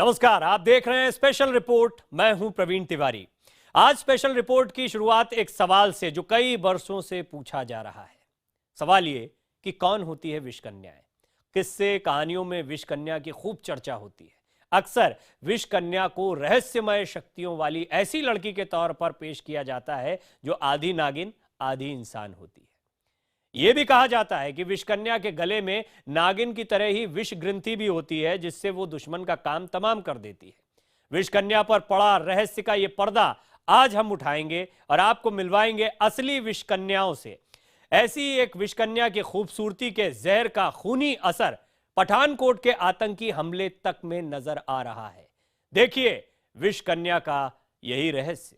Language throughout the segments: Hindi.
नमस्कार, आप देख रहे हैं स्पेशल रिपोर्ट। मैं हूं प्रवीण तिवारी। आज स्पेशल रिपोर्ट की शुरुआत एक सवाल से जो कई वर्षों से पूछा जा रहा है। सवाल ये कि कौन होती है विष कन्याएं। किस्से कहानियों में विष कन्या की खूब चर्चा होती है। अक्सर विष कन्या को रहस्यमय शक्तियों वाली ऐसी लड़की के तौर पर पेश किया जाता है जो आधी नागिन आधी इंसान होती है। यह भी कहा जाता है कि विष कन्या के गले में नागिन की तरह ही विष ग्रंथि भी होती है, जिससे वो दुश्मन का काम तमाम कर देती है। विष कन्या पर पड़ा रहस्य का यह पर्दा आज हम उठाएंगे और आपको मिलवाएंगे असली विष कन्याओं से। ऐसी एक विष कन्या की खूबसूरती के जहर का खूनी असर पठानकोट के आतंकी हमले तक में नजर आ रहा है। देखिए विष कन्या का यही रहस्य।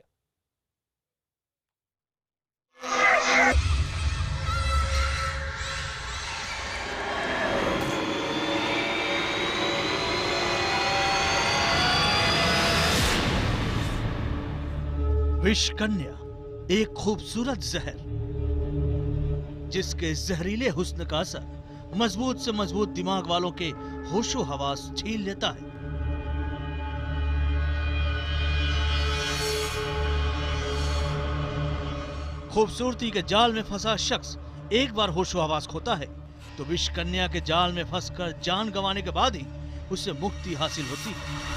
विष कन्या एक खूबसूरत जहर, जिसके जहरीले हुस्न का असर मजबूत से मजबूत दिमाग वालों के होशो हवास छीन लेता है। खूबसूरती के जाल में फंसा शख्स एक बार होशो हवास खोता है तो विष कन्या के जाल में फंसकर जान गंवाने के बाद ही उसे मुक्ति हासिल होती है।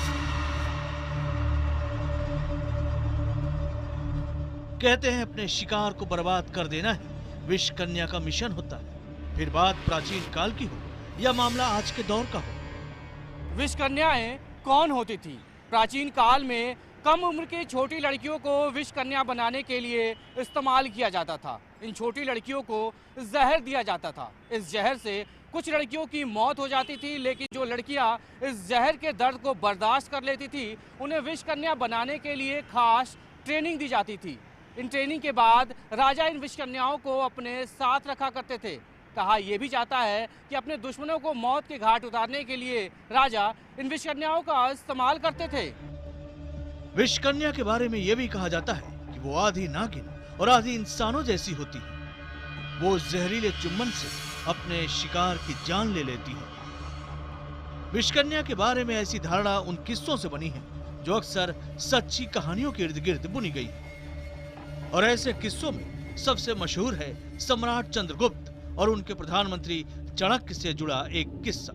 कहते हैं अपने शिकार को बर्बाद कर देना ही विष कन्या का मिशन होता है। फिर बात प्राचीन काल की हो या मामला आज के दौर का हो। विष कन्याएं कौन होती थी? प्राचीन काल में कम उम्र की छोटी लड़कियों को विष कन्या बनाने के लिए इस्तेमाल किया जाता था। इन छोटी लड़कियों को जहर दिया जाता था। इस जहर से कुछ लड़कियों की मौत हो जाती थी, लेकिन जो लड़कियां इस जहर के दर्द को बर्दाश्त कर लेती थी, उन्हें विष कन्या बनाने के लिए खास ट्रेनिंग दी जाती थी। इन ट्रेनिंग के बाद राजा इन विष कन्याओं को अपने साथ रखा करते थे। कहा यह भी जाता है कि अपने दुश्मनों को मौत के घाट उतारने के लिए राजा इन विष कन्याओं का इस्तेमाल करते थे। विष कन्या के बारे में यह भी कहा जाता है कि वो आधी नागिन और आधी इंसानों जैसी होती है। वो जहरीले चुम्बन से अपने शिकार की जान ले लेती है। विष कन्या के बारे में ऐसी धारणा उन किस्सों से बनी है जो अक्सर सच्ची कहानियों के इर्द गिर्द बुनी गई है। और ऐसे किस्सों में सबसे मशहूर है सम्राट चंद्रगुप्त और उनके प्रधानमंत्री चाणक्य से जुड़ा एक किस्सा।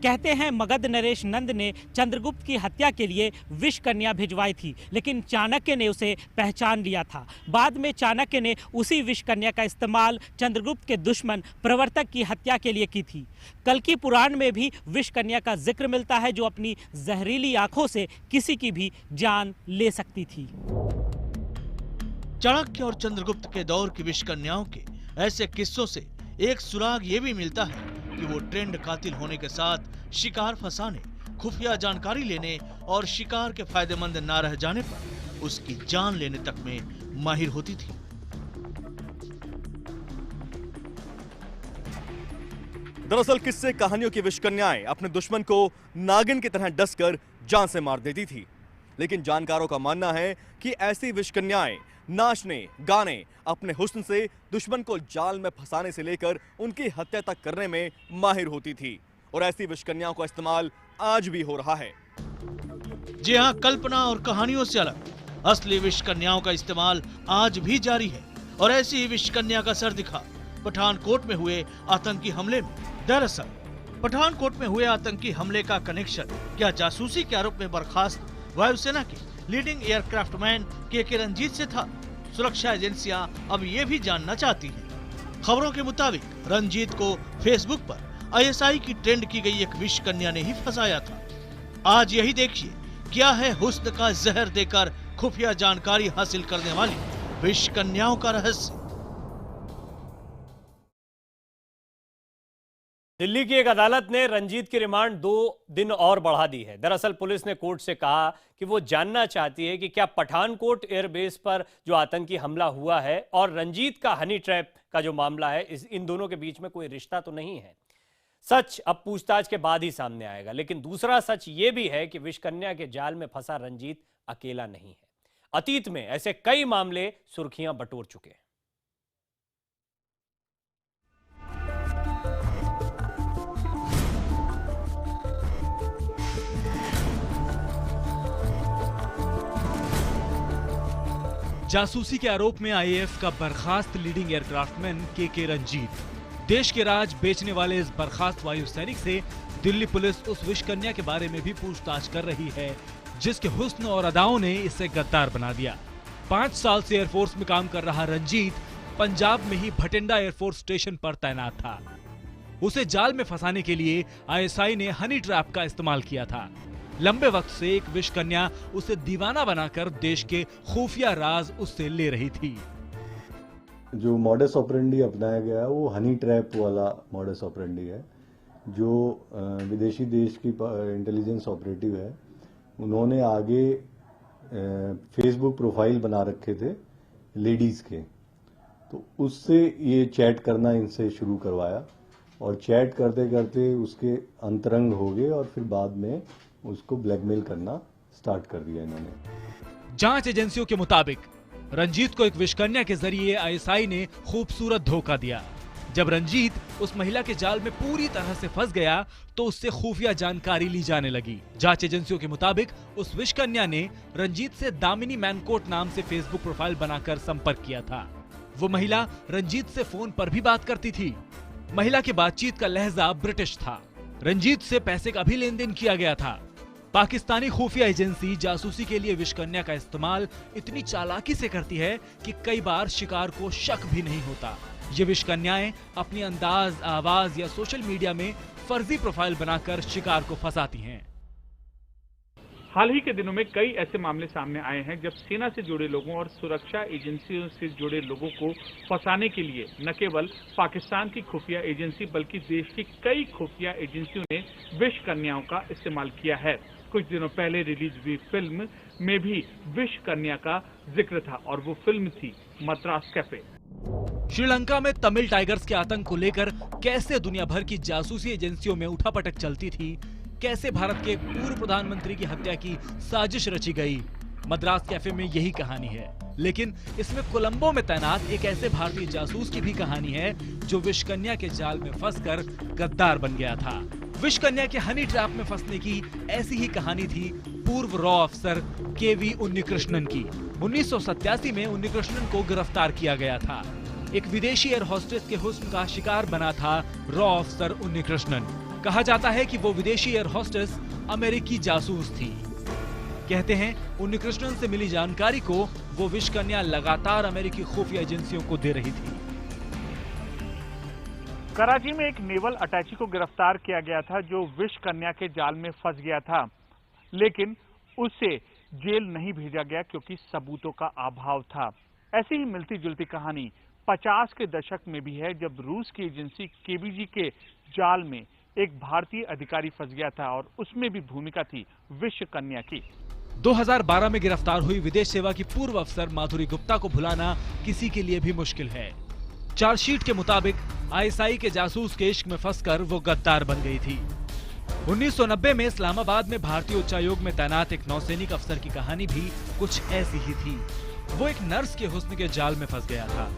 कहते हैं मगध नरेश नंद ने चंद्रगुप्त की हत्या के लिए विष कन्या भिजवाई थी, लेकिन चाणक्य ने उसे पहचान लिया था। बाद में चाणक्य ने उसी विष कन्या का इस्तेमाल चंद्रगुप्त के दुश्मन प्रवर्तक की हत्या के लिए की थी। कल्कि पुराण में भी विष कन्या का जिक्र मिलता है, जो अपनी जहरीली आंखों से किसी की भी जान ले सकती थी। चाणक्य और चंद्रगुप्त के दौर की विष कन्याओं के ऐसे किस्सों से एक सुराग ये भी मिलता है कि वो ट्रेंड कातिल होने के साथ शिकार फंसाने, खुफिया जानकारी लेने और शिकार के फायदेमंद ना रह जाने पर उसकी जान लेने तक में माहिर होती थी। दरअसल किस्से कहानियों की विष कन्याएं अपने दुश्मन को नागिन की तरह डसकर जान से मार देती थी, लेकिन जानकारों का मानना है कि ऐसी विष कन्याएं नाचने गाने, अपने हुस्न से दुश्मन को जाल में फंसाने से लेकर उनकी हत्या तक करने में माहिर होती थी। और ऐसी विष कन्याओं का इस्तेमाल आज भी हो रहा है। जी हां, कल्पना और कहानियों से अलग असली विष कन्याओं का इस्तेमाल आज भी जारी है। और ऐसी ही विष कन्या का सर दिखा पठानकोट में हुए आतंकी हमले में। दरअसल पठानकोट में हुए आतंकी हमले का कनेक्शन क्या जासूसी के आरोप में बर्खास्त वायुसेना के लीडिंग एयरक्राफ्टमैन के रंजीत से था? सुरक्षा एजेंसियां अब ये भी जानना चाहती हैं। खबरों के मुताबिक रंजीत को फेसबुक पर आईएसआई की ट्रेंड की गई एक विष कन्या ने ही फंसाया था। आज यही देखिए क्या है हुस्न का जहर देकर खुफिया जानकारी हासिल करने वाली विष कन्याओं का रहस्य। दिल्ली की एक अदालत ने रंजीत की रिमांड 2 दिन और बढ़ा दी है। दरअसल पुलिस ने कोर्ट से कहा कि वो जानना चाहती है कि क्या पठानकोट एयरबेस पर जो आतंकी हमला हुआ है और रंजीत का हनी ट्रैप का जो मामला है, इन दोनों के बीच में कोई रिश्ता तो नहीं है। सच अब पूछताछ के बाद ही सामने आएगा। लेकिन दूसरा सच ये भी है कि विष कन्या के जाल में फंसा रंजीत अकेला नहीं है। अतीत में ऐसे कई मामले सुर्खियां बटोर चुके हैं। जासूसी के आरोप में आईएएफ का बर्खास्त लीडिंग एयरक्राफ्टमैन के रंजीत। देश के राज बेचने वाले इस बर्खास्त वायु सैनिक से दिल्ली पुलिस उस विषकन्या के बारे में भी पूछताछ कर रही है जिसके हुस्न और अदाओं ने इसे गद्दार बना दिया। 5 साल से एयरफोर्स में काम कर रहा रंजीत पंजाब में ही भटिंडा एयरफोर्स स्टेशन पर तैनात था। उसे जाल में फंसाने के लिए आईएसआई ने हनी ट्रैप का इस्तेमाल किया था। लंबे वक्त से एक विषकन्या उसे दीवाना बनाकर देश के खुफिया राज उससे ले रही थी। जो मॉडस ऑपरेंडी अपनाया गया है वो हनी ट्रैप वाला मॉडस ऑपरेंडी है। जो विदेशी देश की इंटेलिजेंस ऑपरेटिव है उन्होंने आगे फेसबुक प्रोफाइल बना रखे थे लेडीज के, तो उससे ये चैट करना इनसे शुरू करवाया और चैट करते करते उसके अंतरंग हो गए और फिर बाद में उसको ब्लैकमेल करना स्टार्ट कर दिया इन्होंने। जांच एजेंसियों के मुताबिक रंजीत को एक विषकन्या के जरिए आईएसआई ने खूबसूरत धोखा दिया। जब रंजीत उस महिला के जाल में पूरी तरह से फंस गया तो उससे खुफिया जानकारी ली जाने लगी। जांच एजेंसियों के मुताबिक उस विषकन्या ने रंजीत से दामिनी मैनकोट नाम से फेसबुक प्रोफाइल बनाकर संपर्क किया था। वो महिला रंजीत से फोन पर भी बात करती थी। महिला की बातचीत का लहजा ब्रिटिश था। रंजीत से पैसे का भी लेन देन किया गया था। पाकिस्तानी खुफिया एजेंसी जासूसी के लिए विषकन्या का इस्तेमाल इतनी चालाकी से करती है कि कई बार शिकार को शक भी नहीं होता। ये विषकन्याएं अपनी अंदाज, आवाज या सोशल मीडिया में फर्जी प्रोफाइल बनाकर शिकार को फंसाती हैं। हाल ही के दिनों में कई ऐसे मामले सामने आए हैं जब सेना से जुड़े लोगों और सुरक्षा एजेंसियों से जुड़े लोगों को फंसाने के लिए न केवल पाकिस्तान की खुफिया एजेंसी बल्कि देश की कई खुफिया एजेंसियों ने विषकन्याओं का इस्तेमाल किया है। कुछ दिनों पहले रिलीज हुई फिल्म में भी विषकन्या का जिक्र था और वो फिल्म थी मद्रास कैफे। श्रीलंका में तमिल टाइगर्स के आतंक को लेकर कैसे दुनिया भर की जासूसी एजेंसियों में उठापटक चलती थी, कैसे भारत के पूर्व प्रधानमंत्री की हत्या की साजिश रची गई, मद्रास कैफे में यही कहानी है। लेकिन इसमें कोलंबो में तैनात एक ऐसे भारतीय जासूस की भी कहानी है जो विषकन्या के जाल में फंसकर गद्दार बन गया था। विषकन्या के हनी ट्रैप में फंसने की ऐसी ही कहानी थी पूर्व रॉ अफसर केवी उन्नीकृष्णन की। 1987 में उन्नीकृष्णन को गिरफ्तार किया गया था। एक विदेशी एयर होस्टेस के हुस्न का शिकार बना था रॉ अफसर उन्नीकृष्णन। कहा जाता है कि वो विदेशी एयर होस्टेस अमेरिकी जासूस थी। कहते हैं उन्नीकृष्णन से मिली जानकारी को वो विषकन्या लगातार अमेरिकी खुफिया एजेंसियों को दे रही थी। कराची में एक नेवल अटैची को गिरफ्तार किया गया था जो विषकन्या के जाल में फंस गया था, लेकिन उसे जेल नहीं भेजा गया क्योंकि सबूतों का अभाव था। ऐसी ही मिलती जुलती कहानी 50 के दशक में भी है जब रूस की एजेंसी केबीजी के जाल में एक भारतीय अधिकारी फंस गया था और उसमें भी भूमिका थी विषकन्या की। 2012 में गिरफ्तार हुई विदेश सेवा की पूर्व अफसर माधुरी गुप्ता को भुलाना किसी के लिए भी मुश्किल है। चार्जशीट के मुताबिक आईएसआई के जासूस के इश्क में फंसकर वो गद्दार बन गई थी। 1990 में इस्लामाबाद में भारतीय उच्चायोग में तैनात एक नौसैनिक अफसर की कहानी भी कुछ ऐसी ही थी। वो एक नर्स के हुस्न के जाल में फंस गया था।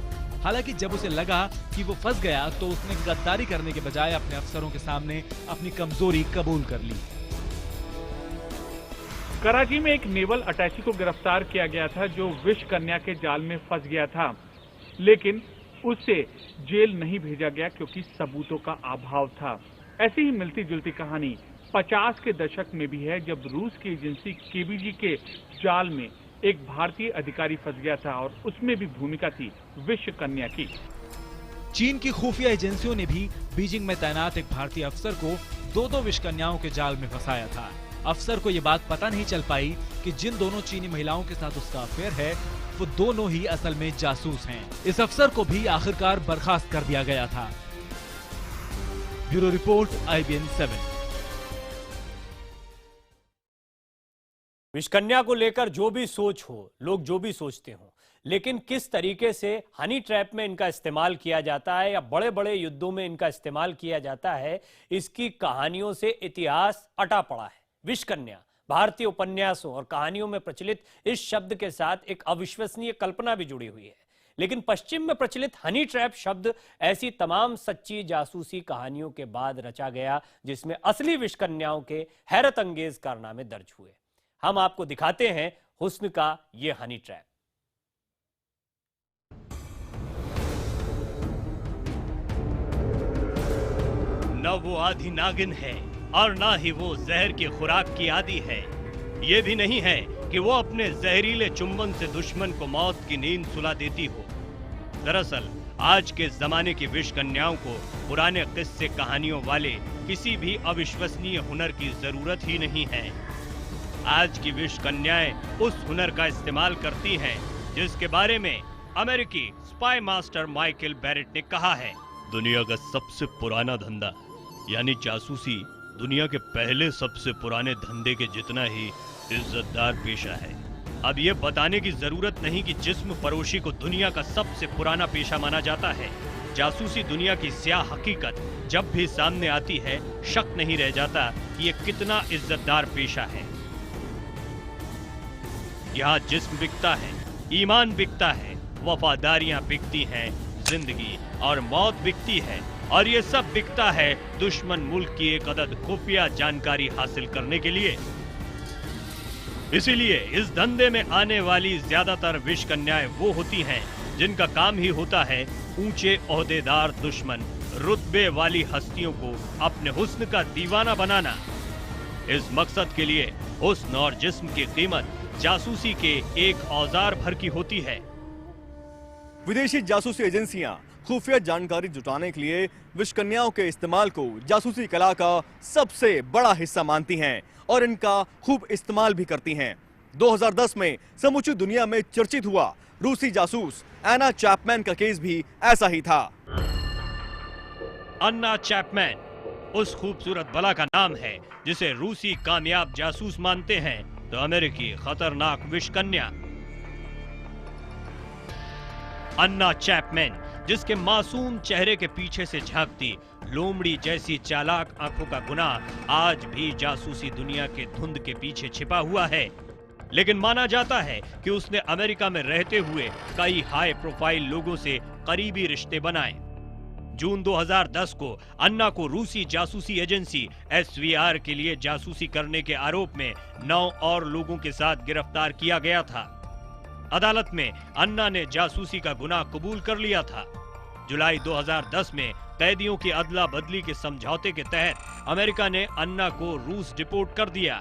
हालांकि जब उसे लगा कि वो फंस गया तो उसने गद्दारी करने के बजाय अपने अफसरों के सामने अपनी कमजोरी कबूल कर ली। कराची में एक नेवल अटैची को गिरफ्तार किया गया था जो विषकन्या के जाल में फंस गया था, लेकिन उसे जेल नहीं भेजा गया क्योंकि सबूतों का अभाव था। ऐसी ही मिलती जुलती कहानी 50 के दशक में भी है जब रूस की एजेंसी केबीजी के जाल में एक भारतीय अधिकारी फंस गया था और उसमें भी भूमिका थी विषकन्या की। चीन की खुफिया एजेंसियों ने भी बीजिंग में तैनात एक भारतीय अफसर को दो विषकन्याओं के जाल में फंसाया था। अफसर को ये बात पता नहीं चल पाई कि जिन दोनों चीनी महिलाओं के साथ उसका अफेयर है वो दोनों ही असल में जासूस हैं। इस अफसर को भी आखिरकार बर्खास्त कर दिया गया था। Bureau report IBN 7। विषकन्या को लेकर जो भी सोच हो, लोग जो भी सोचते हो, लेकिन किस तरीके से हनी ट्रैप में इनका इस्तेमाल किया जाता है या बड़े बड़े युद्धों में इनका इस्तेमाल किया जाता है, इसकी कहानियों से इतिहास अटा पड़ा है। विषकन्या भारतीय उपन्यासों और कहानियों में प्रचलित इस शब्द के साथ एक अविश्वसनीय कल्पना भी जुड़ी हुई है, लेकिन पश्चिम में प्रचलित हनी ट्रैप शब्द ऐसी तमाम सच्ची जासूसी कहानियों के बाद रचा गया जिसमें असली विषकन्याओं के हैरत अंगेज कारनामे दर्ज हुए। हम आपको दिखाते हैं हुस्न का ये हनी ट्रैप। न वो आधी नागिन है और ना ही वो जहर की खुराक की आदी है। ये भी नहीं है कि वो अपने जहरीले चुंबन से दुश्मन को मौत की नींद सुला देती हो। दरअसल आज के जमाने की विष कन्याओं को पुराने किस्से कहानियों वाले किसी भी अविश्वसनीय हुनर की जरूरत ही नहीं है। आज की विष कन्याएं उस हुनर का इस्तेमाल करती हैं जिसके बारे में अमेरिकी स्पाई मास्टर माइकल बैरेट ने कहा है, दुनिया का सबसे पुराना धंधा यानी जासूसी दुनिया के पहले सबसे पुराने धंधे के जितना ही इज्जतदार पेशा है। अब ये बताने की जरूरत नहीं कि जिस्म फरोशी को दुनिया का सबसे पुराना पेशा माना जाता है। जासूसी दुनिया की स्याह हकीकत जब भी सामने आती है, शक नहीं रह जाता कि ये कितना इज्जतदार पेशा है। यहाँ जिस्म बिकता है, ईमान बिकता है, वफादारियां बिकती हैं, जिंदगी और मौत बिकती है, और ये सब बिकता है दुश्मन मुल्क की एक अदद खुफिया जानकारी हासिल करने के लिए। इसीलिए इस धंधे में आने वाली ज्यादातर विष कन्याएं वो होती हैं जिनका काम ही होता है ऊंचे ओहदेदार दुश्मन, रुतबे वाली हस्तियों को अपने हुस्न का दीवाना बनाना। इस मकसद के लिए हुस्न और जिस्म की कीमत जासूसी के एक औजार भर की होती है। विदेशी जासूसी एजेंसियां खुफिया जानकारी जुटाने के लिए विषकन्याओं के इस्तेमाल को जासूसी कला का सबसे बड़ा हिस्सा मानती हैं और इनका खूब इस्तेमाल भी करती हैं। 2010 में समूची दुनिया में चर्चित हुआ रूसी जासूस एना चैपमैन का केस भी ऐसा ही था। अन्ना चैपमैन उस खूबसूरत बला का नाम है जिसे रूसी कामयाब जासूस मानते हैं तो अमेरिकी खतरनाक विषकन्या। अन्ना चैपमैन जिसके मासूम चेहरे के पीछे से झांकती लोमड़ी जैसी चालाक आंखों का गुनाह आज भी जासूसी दुनिया के धुंध के पीछे छिपा हुआ है, लेकिन माना जाता है कि उसने अमेरिका में रहते हुए कई हाई प्रोफाइल लोगों से करीबी रिश्ते बनाए। जून 2010 को अन्ना को रूसी जासूसी एजेंसी SVR के लिए जासूसी करने के आरोप में 9 और लोगों के साथ गिरफ्तार किया गया था। अदालत में अन्ना ने जासूसी का गुनाह कबूल कर लिया था। जुलाई 2010 में कैदियों की अदला बदली के समझौते के तहत अमेरिका ने अन्ना को रूस डिपोर्ट कर दिया।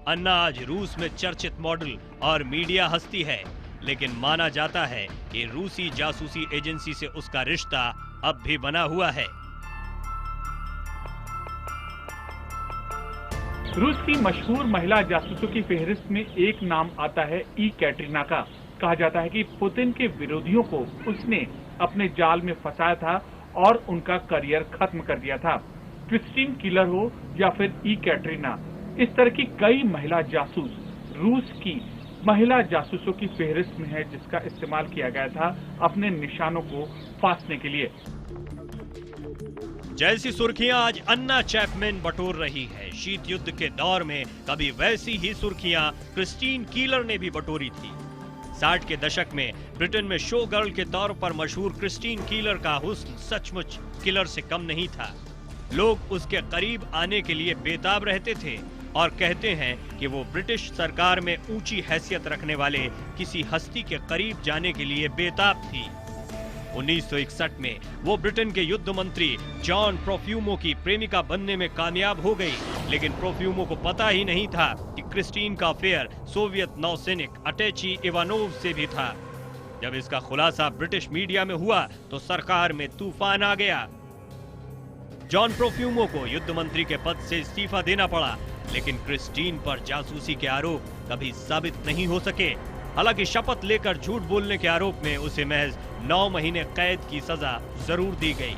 अन्ना आज रूस में चर्चित मॉडल और मीडिया हस्ती है, लेकिन माना जाता है कि रूसी जासूसी एजेंसी से उसका रिश्ता अब भी बना हुआ है। रूस की मशहूर महिला जासूसों की फहरिस्त में एक नाम आता है कैटरीना का। कहा जाता है कि पुतिन के विरोधियों को उसने अपने जाल में फंसाया था और उनका करियर खत्म कर दिया था। क्रिस्टीन कीलर हो या फिर कैटरीना, इस तरह की कई महिला जासूस रूस की महिला जासूसों की फहरिस्त में है जिसका इस्तेमाल किया गया था अपने निशानों को फांसने के लिए। जैसी सुर्खियां आज अन्ना चैपमैन बटोर रही है, शीत युद्ध के दौर में कभी वैसी ही सुर्खियां क्रिस्टीन कीलर ने भी बटोरी थी। 60 के दशक में ब्रिटेन में शो गर्ल के तौर पर मशहूर क्रिस्टीन कीलर का हुस्न सचमुच किलर से कम नहीं था। लोग उसके करीब आने के लिए बेताब रहते थे और कहते हैं कि वो ब्रिटिश सरकार में ऊंची हैसियत रखने वाले किसी हस्ती के करीब जाने के लिए बेताब थी। 1961 में वो ब्रिटेन के युद्ध मंत्री जॉन प्रोफ्यूमो की प्रेमिका बनने में कामयाब हो गई, लेकिन प्रोफ्यूमो को पता ही नहीं था कि क्रिस्टीन का अफेयर सोवियत नौसैनिक अटेची इवानोव से भी था। जब इसका खुलासा ब्रिटिश मीडिया में हुआ तो सरकार में तूफान आ गया। जॉन प्रोफ्यूमो को युद्ध मंत्री के पद से इस्तीफा देना पड़ा, लेकिन क्रिस्टीन पर जासूसी के आरोप कभी साबित नहीं हो सके। हालांकि शपथ लेकर झूठ बोलने के आरोप में उसे महज 9 महीने कैद की सजा जरूर दी गई।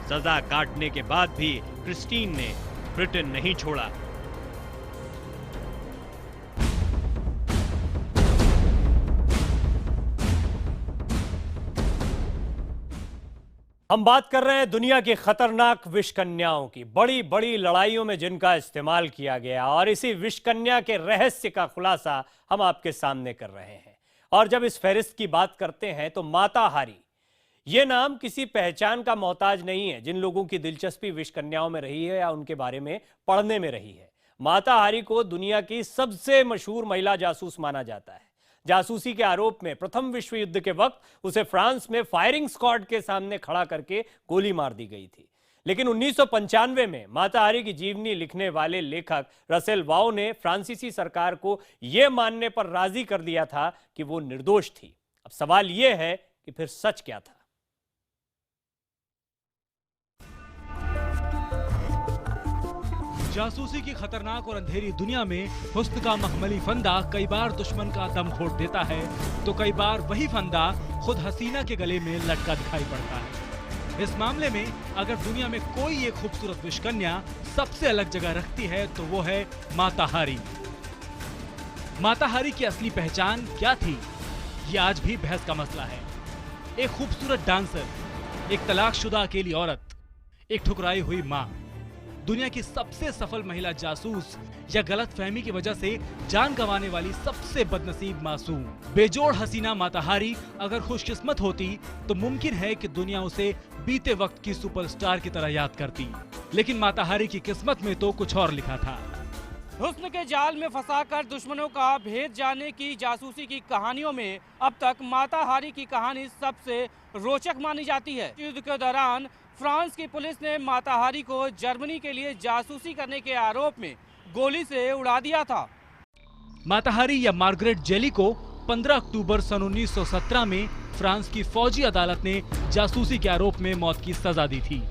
सजा काटने के बाद भी क्रिस्टीन ने ब्रिटेन नहीं छोड़ा। हम बात कर रहे हैं दुनिया की खतरनाक विषकन्याओं की, बड़ी बड़ी लड़ाइयों में जिनका इस्तेमाल किया गया, और इसी विषकन्या के रहस्य का खुलासा हम आपके सामने कर रहे हैं। और जब इस फहरिस्त की बात करते हैं तो माता हारी ये नाम किसी पहचान का मोहताज नहीं है। जिन लोगों की दिलचस्पी विषकन्याओं में रही है या उनके बारे में पढ़ने में रही है, माता हारी को दुनिया की सबसे मशहूर महिला जासूस माना जाता है। जासूसी के आरोप में प्रथम विश्व युद्ध के वक्त उसे फ्रांस में फायरिंग स्क्वाड के सामने खड़ा करके गोली मार दी गई थी। लेकिन 1995 में माता हारी की जीवनी लिखने वाले लेखक रसेल वाओ ने फ्रांसीसी सरकार को यह मानने पर राजी कर दिया था कि वो निर्दोष थी। अब सवाल यह है कि फिर सच क्या था। जासूसी की खतरनाक और अंधेरी दुनिया में हुस्न का मखमली फंदा कई बार दुश्मन का दम घोट देता है, तो कई बार वही फंदा खुद हसीना के गले में लटका दिखाई पड़ता है। इस मामले में अगर दुनिया में कोई एक खूबसूरत विषकन्या सबसे अलग जगह रखती है तो वो है माता हारी। माता हारी की असली पहचान क्या थी, ये आज भी बहस का मसला है। एक खूबसूरत डांसर, एक तलाकशुदा अकेली औरत, एक ठुकराई हुई माँ, दुनिया की सबसे सफल महिला जासूस या गलतफहमी की वजह से जान गंवाने वाली सबसे बदनसीब मासूम। बेजोड़ हसीना माता हारी अगर खुशकिस्मत होती तो मुमकिन है कि दुनिया उसे बीते वक्त की सुपरस्टार की तरह याद करती, लेकिन माता हारी की किस्मत में तो कुछ और लिखा था। हुस्न के जाल में फंसाकर दुश्मनों का भेद जानने की जासूसी की कहानियों में अब तक माता हारी की कहानी सबसे रोचक मानी जाती है। युद्ध के दौरान फ्रांस की पुलिस ने माता हारी को जर्मनी के लिए जासूसी करने के आरोप में गोली से उड़ा दिया था। माता हारी या मार्गरेट जेली को 15 अक्टूबर सन 1917 में फ्रांस की फौजी अदालत ने जासूसी के आरोप में मौत की सजा दी थी।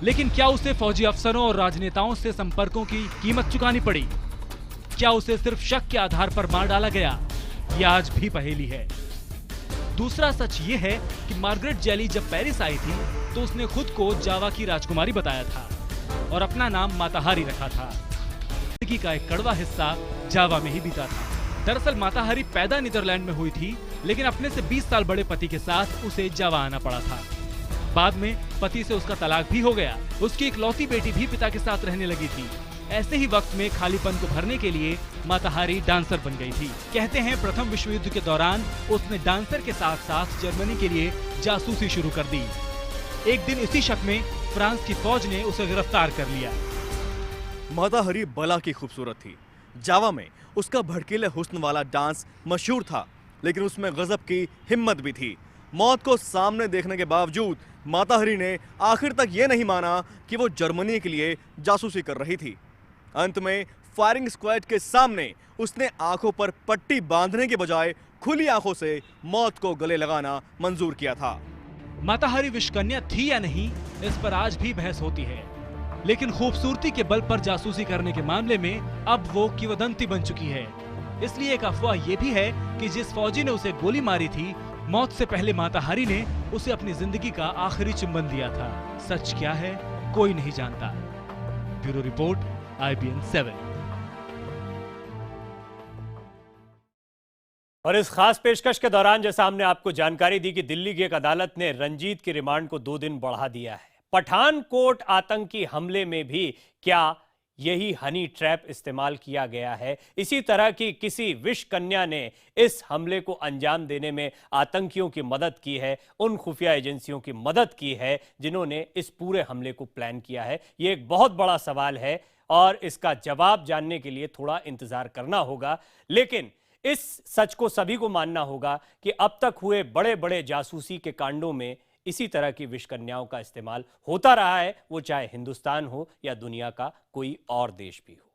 लेकिन क्या उसे फौजी अफसरों और राजनेताओं से संपर्कों की कीमत चुकानी पड़ी? क्या उसे सिर्फ शक के आधार पर मार डाला गया? यह आज भी पहेली है। दूसरा सच ये है कि मार्गरेट जेली जब पेरिस आई थी तो उसने खुद को जावा की राजकुमारी बताया था और अपना नाम माता हारी रखा था। जिंदगी का एक कड़वा हिस्सा जावा में ही बीता था। दरअसल माता हारी पैदा नीदरलैंड में हुई थी, लेकिन अपने से 20 साल बड़े पति के साथ उसे जावा आना पड़ा था। बाद में पति से उसका तलाक भी हो गया। उसकी इकलौती बेटी भी पिता के साथ रहने लगी थी। ऐसे ही वक्त में खालीपन को भरने के लिए माता हारी डांसर बन गई थी। कहते हैं प्रथम विश्व युद्ध के दौरान उसने डांसर के साथ साथ जर्मनी के लिए जासूसी शुरू कर दी। एक दिन इसी शक में फ्रांस की फौज ने उसे गिरफ्तार कर लिया। माता हारी बला की खूबसूरत थी। जावा में उसका भड़कीले हुस्न वाला डांस मशहूर था, लेकिन उसमें गजब की हिम्मत भी थी। मौत को सामने देखने के बावजूद माता हारी ने आखिर तक ये नहीं माना कि वो जर्मनी के लिए जासूसी कर रही थी। अंत में फायरिंग स्क्वाड के सामने उसने आंखों पर पट्टी बांधने के बजाय खुली आंखों से मौत को गले लगाना मंजूर किया था। माता हारी विषकन्या थी या नहीं, इस पर आज भी बहस होती है, लेकिन खूबसूरती के बल पर जासूसी करने के मामले में अब वो किंवदंती बन चुकी है। इसलिए एक अफवाह ये भी है कि जिस फौजी ने उसे गोली मारी थी, मौत से पहले माता हारी ने उसे अपनी जिंदगी का आखिरी चुंबन दिया था। सच क्या है, कोई नहीं जानता। Bureau report, IBN 7। और इस खास पेशकश के दौरान जैसा हमने आपको जानकारी दी कि दिल्ली की एक अदालत ने रंजीत की रिमांड को 2 दिन बढ़ा दिया है। पठानकोट आतंकी हमले में भी क्या यही हनी ट्रैप इस्तेमाल किया गया है? इसी तरह की किसी विष कन्या ने इस हमले को अंजाम देने में आतंकियों की मदद की है, उन खुफिया एजेंसियों की मदद की है जिन्होंने इस पूरे हमले को प्लान किया है? ये एक बहुत बड़ा सवाल है और इसका जवाब जानने के लिए थोड़ा इंतजार करना होगा। लेकिन इस सच को सभी को मानना होगा कि अब तक हुए बड़े बड़े जासूसी के कांडों में इसी तरह की विषकन्याओं का इस्तेमाल होता रहा है, वो चाहे हिंदुस्तान हो या दुनिया का कोई और देश भी हो।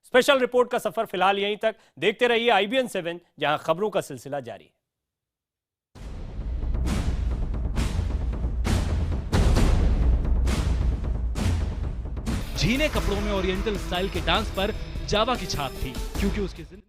स्पेशल रिपोर्ट का सफर फिलहाल यहीं तक। देखते रहिए IBN 7, जहां खबरों का सिलसिला जारी है। झीने कपड़ों में ओरिएंटल स्टाइल के डांस पर जावा की छाप थी, क्योंकि उसकी